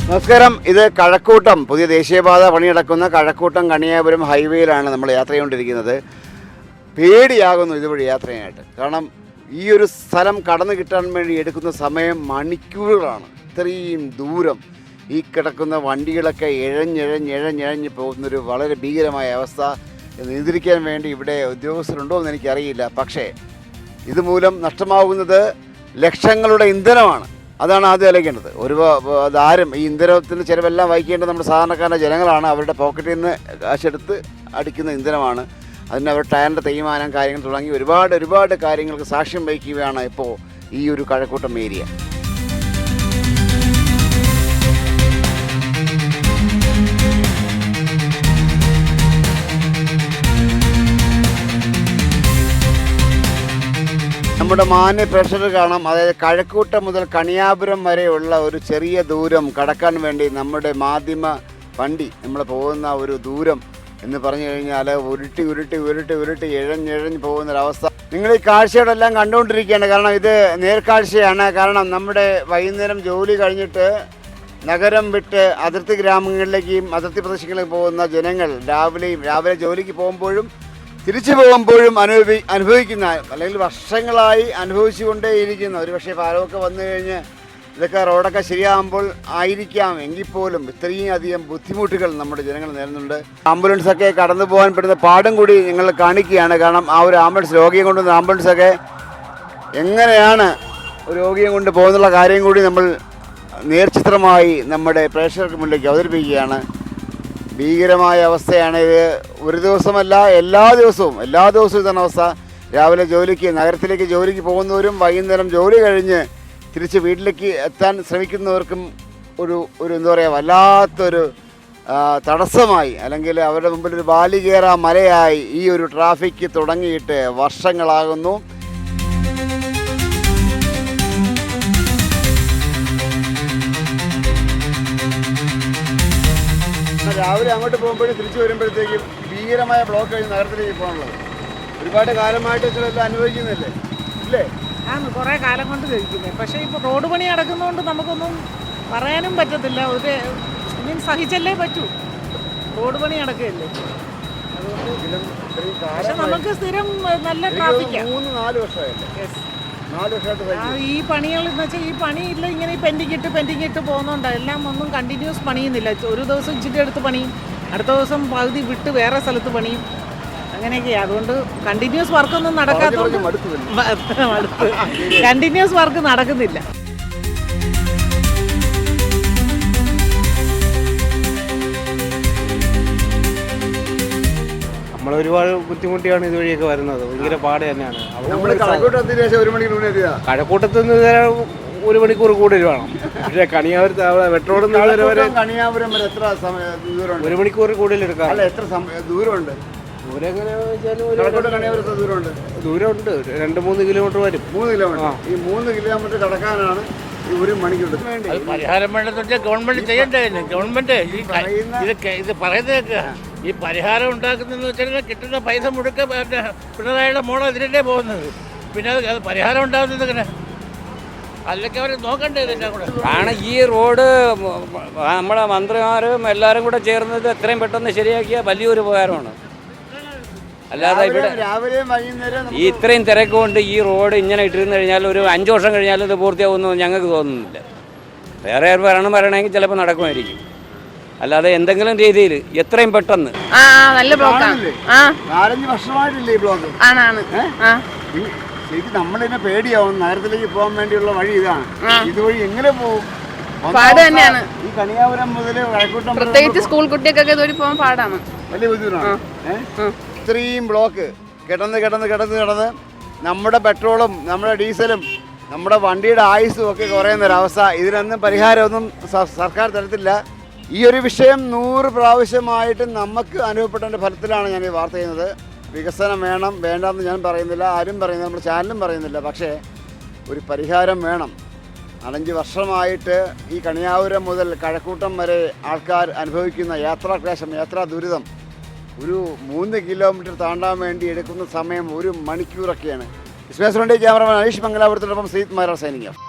നമസ്കാരം. ഇത് കഴക്കൂട്ടം പുതിയ ദേശീയപാത പണിയടക്കുന്ന കഴക്കൂട്ടം കണിയാപുരം ഹൈവേയിലാണ് നമ്മൾ യാത്ര ചെയ്തുകൊണ്ടിരിക്കുന്നത്. പേടിയാകുന്നു ഇതുവഴി യാത്ര ചെയ്യാനായിട്ട്. കാരണം ഈ ഒരു സ്ഥലം കടന്നു കിട്ടാൻ വേണ്ടി എടുക്കുന്ന സമയം മണിക്കൂറുകളാണ്. ഇത്രയും ദൂരം ഈ കിടക്കുന്ന വണ്ടികളൊക്കെ ഇഴഞ്ഞ് പോകുന്നൊരു വളരെ ഭീകരമായ അവസ്ഥ. നിയന്ത്രിക്കാൻ വേണ്ടി ഇവിടെ ഉദ്യോഗസ്ഥരുണ്ടോ എന്ന് എനിക്കറിയില്ല. പക്ഷേ ഇതുമൂലം നഷ്ടമാകുന്നത് ലക്ഷങ്ങളുടെ ഇന്ധനമാണ്. അതാണ് ആദ്യം ആലോചിക്കേണ്ടത്. അതാരും ഈ ഇന്ധനത്തിൻ്റെ ചിലവെല്ലാം വഹിക്കേണ്ടത് നമ്മുടെ സാധാരണക്കാരുടെ ജനങ്ങളാണ്. അവരുടെ പോക്കറ്റിൽ നിന്ന് കാശെടുത്ത് അടിക്കുന്ന ഇന്ധനമാണ്. അതിന് അവർ ടയറിൻ്റെ തേയ്മാനം കാര്യങ്ങൾ തുടങ്ങി ഒരുപാട് കാര്യങ്ങൾക്ക് സാക്ഷ്യം വഹിക്കുകയാണ് ഇപ്പോൾ ഈ ഒരു കഴക്കൂട്ടം ഏരിയ. നമ്മുടെ മാന്യ പ്രേക്ഷകർ കാണാം. അതായത് കഴക്കൂട്ടം മുതൽ കണിയാപുരം വരെയുള്ള ഒരു ചെറിയ ദൂരം കടക്കാൻ വേണ്ടി നമ്മുടെ മാധ്യമ വണ്ടി നമ്മൾ പോകുന്ന ഒരു ദൂരം എന്ന് പറഞ്ഞു കഴിഞ്ഞാൽ ഉരുട്ടി ഇഴഞ്ഞ് പോകുന്നൊരവസ്ഥ നിങ്ങൾ ഈ കാഴ്ചയോടെല്ലാം കണ്ടുകൊണ്ടിരിക്കുകയാണ്. കാരണം ഇത് നേർക്കാഴ്ചയാണ്. കാരണം നമ്മുടെ വൈകുന്നേരം ജോലി കഴിഞ്ഞിട്ട് നഗരം വിട്ട് അതിർത്തി ഗ്രാമങ്ങളിലേക്കും അതിർത്തി പ്രദേശങ്ങളിലേക്ക് പോകുന്ന ജനങ്ങൾ രാവിലെ ജോലിക്ക് പോകുമ്പോഴും തിരിച്ചു പോകുമ്പോഴും അനുഭവിക്കുന്ന അല്ലെങ്കിൽ വർഷങ്ങളായി അനുഭവിച്ചുകൊണ്ടേയിരിക്കുന്ന ഒരു പക്ഷേ പാലമൊക്കെ വന്നു കഴിഞ്ഞ് ഇതൊക്കെ റോഡൊക്കെ ശരിയാകുമ്പോൾ ആയിരിക്കാം എങ്കിൽ പോലും ഇത്രയും അധികം ബുദ്ധിമുട്ടുകൾ നമ്മുടെ ജനങ്ങൾ നേരിടുന്നുണ്ട്. ആംബുലൻസൊക്കെ കടന്നു പോകാൻ പെടുന്ന പാടും കൂടി ഞങ്ങൾ കാണിക്കുകയാണ്. കാരണം ആ ഒരു ആംബുലൻസ് രോഗിയെ കൊണ്ടുവന്ന ആംബുലൻസൊക്കെ എങ്ങനെയാണ് ഒരു രോഗിയെ കൊണ്ട് പോകുന്നുള്ള കാര്യം കൂടി നമ്മൾ നേർചിത്രമായി നമ്മുടെ പ്രേക്ഷകർക്ക് മുന്നിലേക്ക് അവതരിപ്പിക്കുകയാണ്. ഭീകരമായ അവസ്ഥയാണ് ഇത്. ഒരു ദിവസമല്ല, എല്ലാ ദിവസവും ഇതാണ് അവസ്ഥ. രാവിലെ നഗരത്തിലേക്ക് ജോലിക്ക് പോകുന്നവരും വൈകുന്നേരം ജോലി കഴിഞ്ഞ് തിരിച്ച് വീട്ടിലേക്ക് എത്താൻ ശ്രമിക്കുന്നവർക്കും ഒരു എന്താ പറയുക, വല്ലാത്തൊരു തടസ്സമായി അല്ലെങ്കിൽ അവരുടെ മുമ്പിൽ ഒരു ബാലികേറ മലയായി ഈ ഒരു ട്രാഫിക് തുടങ്ങിയിട്ട് വർഷങ്ങളാകുന്നു. രാവിലെ അങ്ങോട്ട് പോകുമ്പോഴും തിരിച്ചു വരുമ്പോഴത്തേക്കും ഭീകരമായ ബ്ലോക്ക് കഴിഞ്ഞ് നഗരത്തിലേക്ക് പോകാനുള്ളത് ഒരുപാട് കാലമായിട്ട് ചിലരെല്ലാം അനുഭവിക്കുന്നില്ലേ ഇല്ലേ? ആണ് കുറേ കാലം കൊണ്ട് കഴിക്കുന്നത്. പക്ഷേ ഇപ്പോൾ റോഡ് പണി നടക്കുന്നതുകൊണ്ട് നമുക്കൊന്നും പറയാനും പറ്റത്തില്ല. സഹിച്ചല്ലേ പറ്റൂ. റോഡ് പണി നടക്കുകയല്ലേ. അതുകൊണ്ട് പക്ഷെ നമുക്ക് സ്ഥിരം നല്ല ട്രാഫിക്കാണ്. 3-4 വർഷമായില്ലേ? 4 വർഷമായിട്ട് ഈ പണികൾ എന്ന് വെച്ചാൽ ഈ പണിയില്ല, ഇങ്ങനെ പെൻഡിങ് ഇട്ട് പോകുന്നുണ്ട്. എല്ലാം ഒന്നും കണ്ടിന്യൂസ് പണിയുന്നില്ല. ഒരു ദിവസം ഇച്ചിരി അടുത്ത് പണിയും, അടുത്ത ദിവസം പകുതി വിട്ട് വേറെ സ്ഥലത്ത് പണിയും, അങ്ങനെയൊക്കെയാണ്. അതുകൊണ്ട് കണ്ടിന്യൂസ് വർക്കൊന്നും നടക്കാത്തതുകൊണ്ട് കണ്ടിന്യൂസ് വർക്ക് നടക്കുന്നില്ല. നമ്മൾ ഒരുപാട് ബുദ്ധിമുട്ടിയാണ് ഇതുവഴിയൊക്കെ വരുന്നത്. ഭയങ്കര പാട് തന്നെയാണ്. കഴക്കൂട്ടത്ത് നിന്ന് 1 മണിക്കൂർ കൂടുതൽ വേണം. പക്ഷേ കണിയാപുരത്ത് മെട്രോഡ് കണിയാപുരം വരെ എത്ര ദൂരം? 1 മണിക്കൂർ കൂടുതൽ എടുക്കാം. എത്ര ദൂരമുണ്ട്? ദൂരം എങ്ങനെയാണെന്ന് വെച്ചാൽ ദൂരമുണ്ട്. 2-3 കിലോമീറ്റർ വരും. 3 കിലോമീറ്റർ. ഈ 3 കിലോമീറ്റർ കടക്കാനാണ് ഈ 1 മണിക്കൂർ. പരിഹാരം വേണ്ടെന്ന് വെച്ചാൽ ഗവൺമെന്റ് ചെയ്യണ്ടേ? ഗവൺമെന്റ് ഇത് പറയുന്നത് ഈ പരിഹാരം ഉണ്ടാക്കുന്നതെന്ന് വെച്ചാൽ കിട്ടുന്ന പൈസ മുഴുക്ക പിണറായിയുടെ മോളെ ഇതിലല്ലേ പോകുന്നത്. പിന്നെ അത് പരിഹാരം ഉണ്ടാകുന്നത് എങ്ങനെ? അതിലൊക്കെ അവർ നോക്കണ്ടേ ഇതിൻ്റെ കൂടെ? കാരണം ഈ റോഡ് നമ്മളെ മന്ത്രിമാരും എല്ലാവരും കൂടെ ചേർന്നത് എത്രയും പെട്ടെന്ന് ശരിയാക്കിയ വലിയൊരു ഉപകാരമാണ്. അല്ലാതെ ഇവിടെ ഈ ഇത്രയും തിരക്ക് കൊണ്ട് ഈ റോഡ് ഇങ്ങനെ ഇട്ടിരുന്നു കഴിഞ്ഞാൽ ഒരു 5 വർഷം കഴിഞ്ഞാൽ ഇത് പൂർത്തിയാവുമെന്ന് ഞങ്ങൾക്ക് തോന്നുന്നില്ല. വേറെ പറയണമെങ്കിൽ ചിലപ്പോൾ നടക്കുമായിരിക്കും. അല്ലാതെ എന്തെങ്കിലും രീതിയിൽ എത്രയും പെട്ടെന്ന് നല്ല ബ്ലോക്കാണ്. 4-5 വർഷമായിട്ടില്ലേ ഈ ബ്ലോക്ക്? ശരിക്കും നമ്മളിനെ പേടിയാവും. നഗരത്തിലേക്ക് പോകാൻ വേണ്ടിയുള്ള വഴി ഇതാണ്. ഇതുവഴി എങ്ങനെ പോകും? പാട് തന്നെയാണ്. ഈ കണിയാപുരം മുതൽ കഴക്കൂട്ടം പ്രത്യേകിച്ച് സ്കൂൾ കുട്ടികൾക്കൊക്കെ ഇതുവഴി പോകാൻ പാടാണ്. വലിയ ബുദ്ധിമുട്ടാണ്. ഇത്രയും ബ്ലോക്ക് കിടന്ന് നമ്മുടെ പെട്രോളും നമ്മുടെ ഡീസലും നമ്മുടെ വണ്ടിയുടെ ആയുസ്സും ഒക്കെ കുറയുന്നൊരവസ്ഥ. ഇതിനൊന്നും പരിഹാരമൊന്നും സർക്കാർ തരത്തില്ല. ഈ ഒരു വിഷയം 100 പ്രാവശ്യമായിട്ട് നമുക്ക് അനുഭവപ്പെട്ടതിൻ്റെ ഫലത്തിലാണ് ഞാൻ ഈ വാർത്ത ചെയ്യുന്നത്. വികസനം വേണം വേണ്ടെന്ന് ഞാൻ പറയുന്നില്ല, ആരും പറയുന്നില്ല, നമ്മുടെ ചാനലും പറയുന്നില്ല. പക്ഷേ ഒരു പരിഹാരം വേണം. 5 വർഷമായിട്ട് ഈ കണിയാപുരം മുതൽ കഴക്കൂട്ടം വരെ ആൾക്കാർ അനുഭവിക്കുന്ന യാത്രാക്ലേശം, യാത്രാ ദുരിതം ഒരു 3 കിലോമീറ്റർ താണ്ടാൻ വേണ്ടി എടുക്കുന്ന സമയം 1 മണിക്കൂറൊക്കെയാണ്. Cameraman Aneesh മംഗലാപുരത്തോടൊപ്പം Seeth Marar signing off.